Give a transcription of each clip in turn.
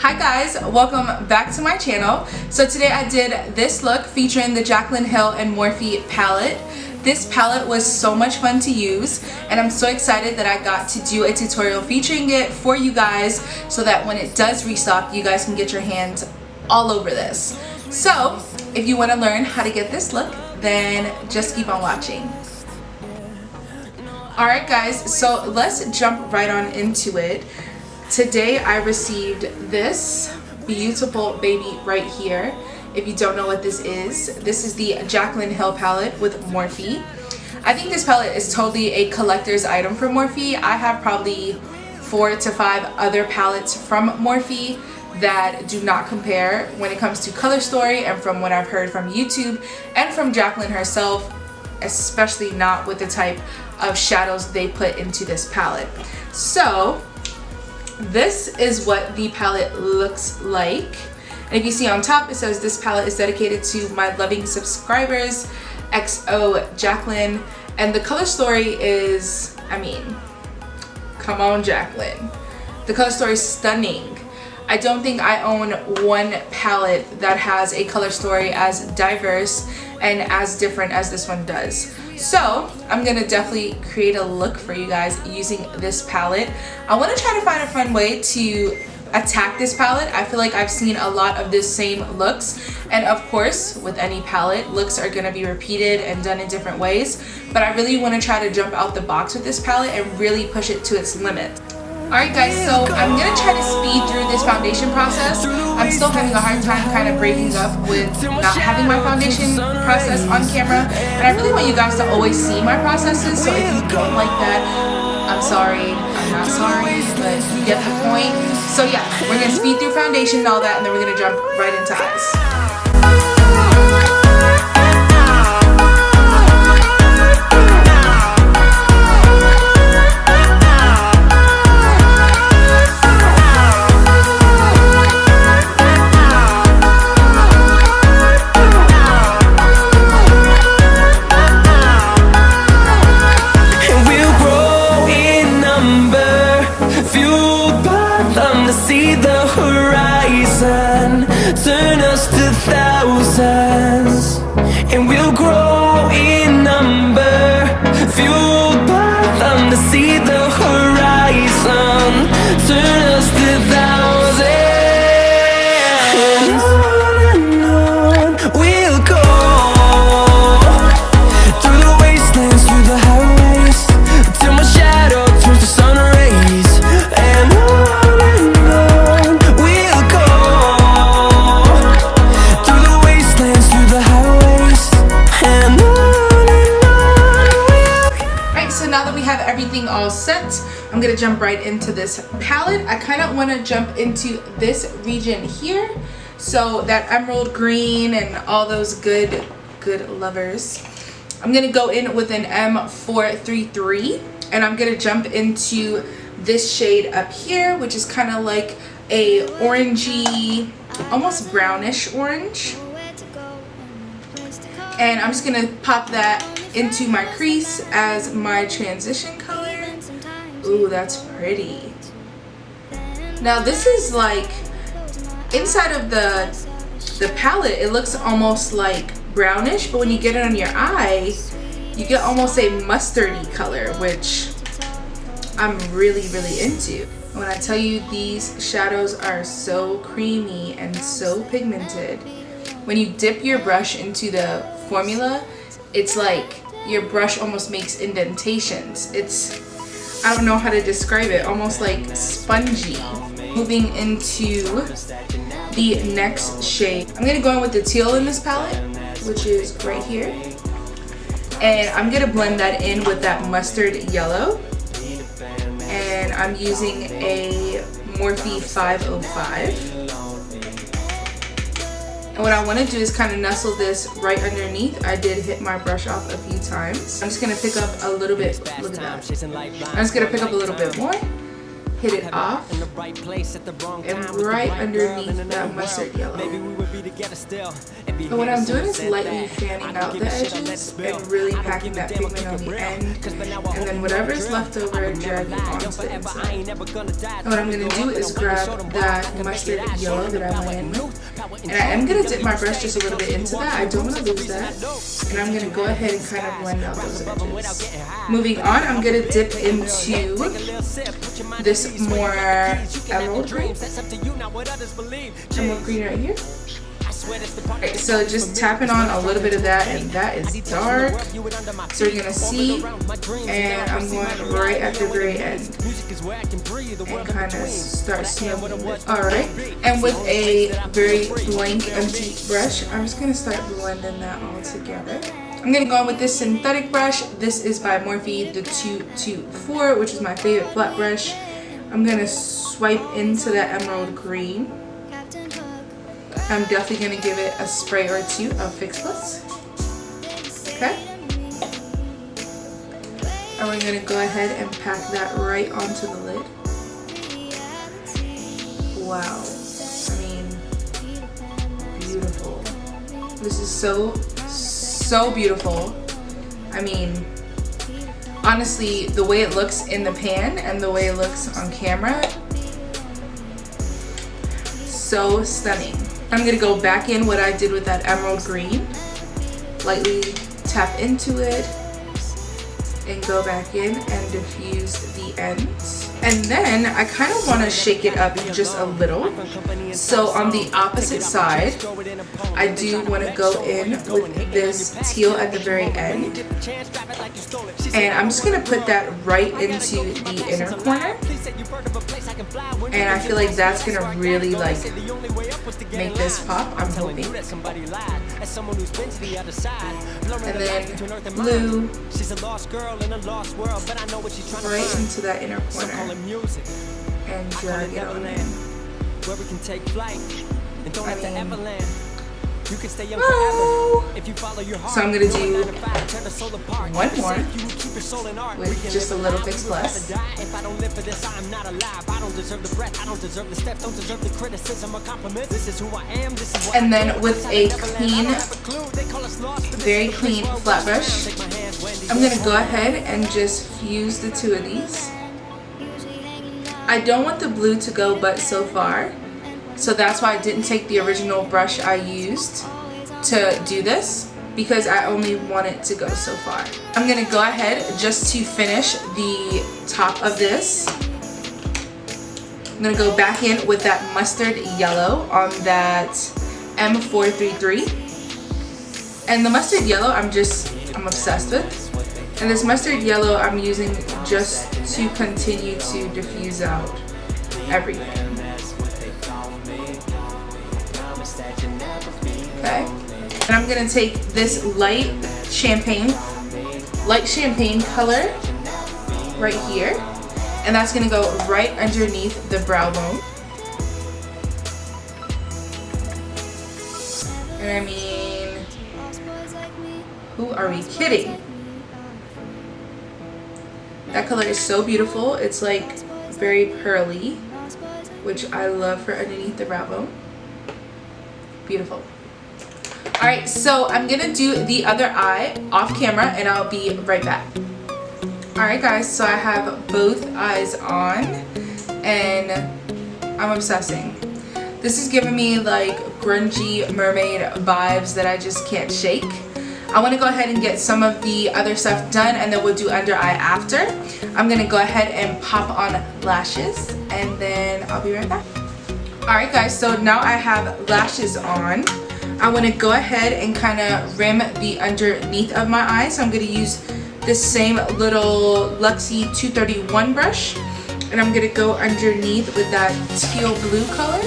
Hi guys, welcome back to my channel. So today I did this look featuring the JaclynHillxMorphe palette. This palette was so much fun to use and I'm so excited that I got to do a tutorial featuring it for you guys so that when it does restock, you guys can get your hands all over this. So if you want to learn how to get this look, then just keep on watching. Alright guys, so let's jump right on into it. Today I received this beautiful baby right here. If you don't know what this is the Jaclyn Hill palette with Morphe. I think this palette is totally a collector's item for Morphe. I have probably 4 to 5 other palettes from Morphe that do not compare when it comes to color story, and from what I've heard from YouTube and from Jaclyn herself, especially not with the type of shadows they put into this palette. So this is what the palette looks like. And if you see on top, it says this palette is dedicated to my loving subscribers, XO Jaclyn. And the color story is, I mean, come on Jaclyn. The color story is stunning. I don't think I own one palette that has a color story as diverse and as different as this one does. So I'm gonna definitely create a look for you guys using this palette. I want to try to find a fun way to attack this palette. I feel like I've seen a lot of the same looks, and of course with any palette, looks are gonna be repeated and done in different ways, but I really want to try to jump out the box with this palette and really push it to its limit. Alright guys, so I'm going to try to speed through this foundation process. I'm still having a hard time kind of breaking up with not having my foundation process on camera. And I really want you guys to always see my processes, so if you don't like that, I'm sorry. I'm not sorry, but you get the point. So yeah, we're going to speed through foundation and all that, and then we're going to jump right into eyes. See the horizon, turn us to thousands, and we'll grow in number, fueled by them to see the horizon, turn us to thousands, and on we'll go, through the wastelands, through the highways, till my shadow turns to sun rays, and on everything all set. I'm gonna jump right into this palette. I kind of want to jump into this region here, so that emerald green and all those good lovers. I'm gonna go in with an M433 and I'm gonna jump into this shade up here, which is kind of like a orangey, almost brownish orange, and I'm just gonna pop that into my crease as my transition color. Ooh, that's pretty. Now this is like, inside of the palette, it looks almost like brownish, but when you get it on your eye, you get almost a mustardy color, which I'm really into. When I tell you these shadows are so creamy and so pigmented, when you dip your brush into the formula, it's like your brush almost makes indentations. It's, I don't know how to describe it, almost like spongy. Moving into the next shade, I'm gonna go in with the teal in this palette, which is right here, and I'm gonna blend that in with that mustard yellow, and I'm using a Morphe 505. And what I want to do is kind of nestle this right underneath. I did hit my brush off a few times. I'm just going to pick up a little bit. Look at that. I'm just going to pick up a little bit more. hit it off, and right underneath that mustard yellow. And what I'm doing is lightly fanning out the edges and really packing that pigment on the end, and then whatever is left over, dragging onto the inside. And what I'm going to do is grab that mustard yellow that I went in with, and I am going to dip my brush just a little bit into that. I don't want to lose that, and I'm going to go ahead and kind of blend out those edges. Moving on, I'm going to dip into this more emerald green right here. Okay, so just tapping on a little bit of that, and that is dark. So you're gonna see, and I'm going right at the very end and kind of start snuggling it. Alright, and with a very blank, empty brush, I'm just gonna start blending that all together. I'm gonna go in with this synthetic brush. This is by Morphe, the 224, which is my favorite flat brush. I'm gonna swipe into that emerald green. I'm definitely going to give it a spray or two of Fix Plus. Okay? And we're going to go ahead and pack that right onto the lid. Wow. I mean, beautiful. This is so beautiful. I mean, honestly, the way it looks in the pan and the way it looks on camera, so stunning. I'm going to go back in what I did with that emerald green, lightly tap into it, and go back in and diffuse the ends. And then I kind of want to shake it up just a little. So on the opposite side, I do want to go in with this teal at the very end. And I'm just going to put that right into the inner corner. And I feel like that's going to really like make this pop, I'm hoping. And then blue right into that inner corner and drag it on in. So I'm going to do one more with just a little Fix Plus. And then with a clean, very clean flat brush, I'm going to go ahead and just fuse the two of these. I don't want the blue to go but so far. So that's why I didn't take the original brush I used to do this, because I only want it to go so far. I'm going to go ahead just to finish the top of this. I'm going to go back in with that mustard yellow on that M433. And the mustard yellow I'm obsessed with. And this mustard yellow I'm using just to continue to diffuse out everything. Okay, and I'm gonna take this light champagne color right here, and that's gonna go right underneath the brow bone. And I mean, who are we kidding? That color is so beautiful. It's like very pearly, which I love for underneath the brow bone. Beautiful. Alright, so I'm gonna do the other eye off camera and I'll be right back. Alright guys, so I have both eyes on and I'm obsessing. This is giving me like grungy mermaid vibes that I just can't shake. I want to go ahead and get some of the other stuff done and then we'll do under eye after. I'm going to go ahead and pop on lashes and then I'll be right back. Alright guys, so now I have lashes on. I want to go ahead and kind of rim the underneath of my eye. So I'm going to use this same little Luxie 231 brush. And I'm going to go underneath with that teal blue color.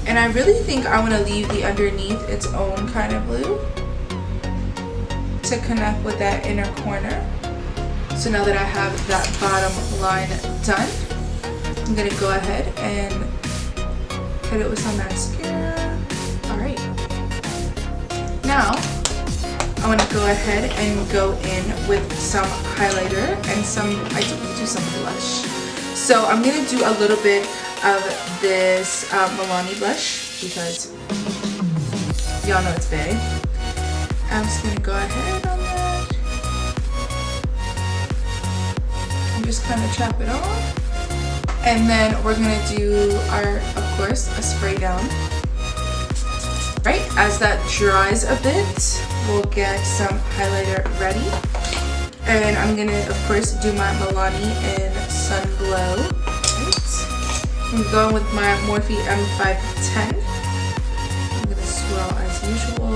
And I really think I want to leave the underneath its own kind of blue to connect with that inner corner. So now that I have that bottom line done, I'm going to go ahead and hit it with some mascara. Alright. Now, I want to go ahead and go in with some highlighter and I do some blush. So I'm gonna do a little bit of this Milani blush because y'all know it's big. I'm just gonna go ahead on that and just kind of chop it off. And then we're gonna do of course, a spray down. Right, as that dries a bit, we'll get some highlighter ready. And I'm gonna, of course, do my Milani in Sun Glow. Right. I'm going with my Morphe M510. I'm gonna swirl as usual.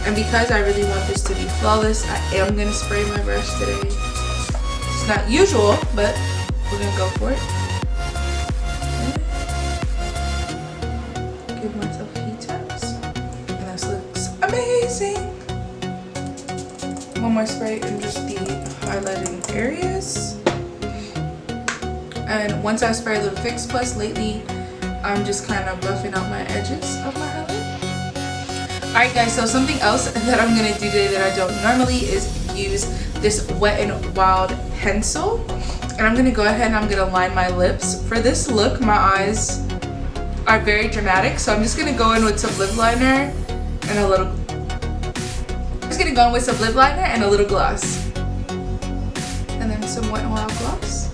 And because I really want this to be flawless, I am gonna spray my brush today. It's not usual, but we're gonna go for it. Okay. Give myself heat taps. And this looks amazing. One more spray in just the highlighting areas. And once I spray a little Fix Plus, lately I'm just kind of buffing out my edges of my highlight. Alright guys, so something else that I'm going to do today that I don't normally is use this Wet n Wild pencil. And I'm going to go ahead and I'm going to line my lips. For this look, my eyes are very dramatic, so I'm just going to go in with some lip liner and a little gloss. And then some Wet n Wild gloss.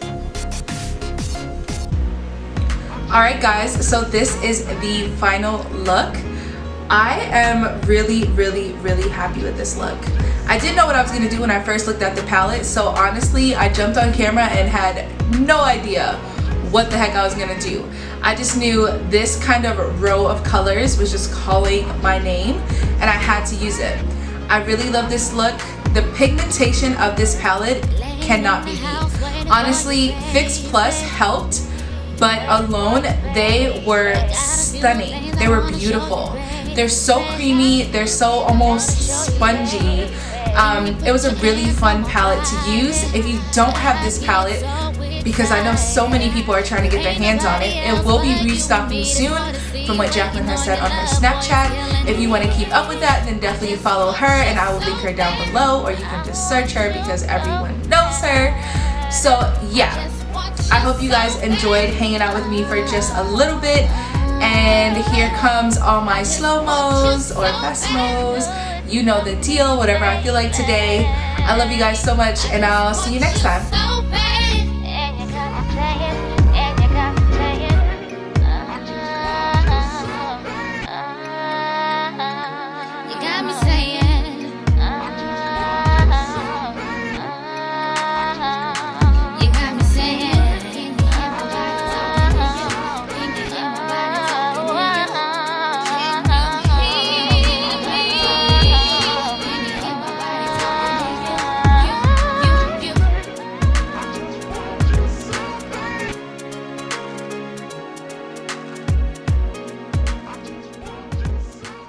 Alright guys, so this is the final look. I am really happy with this look. I didn't know what I was going to do when I first looked at the palette, so honestly I jumped on camera and had no idea what the heck I was going to do. I just knew this kind of row of colors was just calling my name and I had to use it. I really love this look. The pigmentation of this palette cannot be beat. Honestly, Fix Plus helped, but alone they were stunning. They were beautiful. They're so creamy, they're so almost spongy. It was a really fun palette to use. If you don't have this palette, because I know so many people are trying to get their hands on it, it will be restocking soon from what Jaclyn has said on her Snapchat. If you want to keep up with that, then definitely follow her and I will link her down below, or you can just search her because everyone knows her. So yeah, I hope you guys enjoyed hanging out with me for just a little bit. And here comes all my slow-mos or fast-mos. You know the deal, whatever I feel like today. I love you guys so much and I'll see you next time.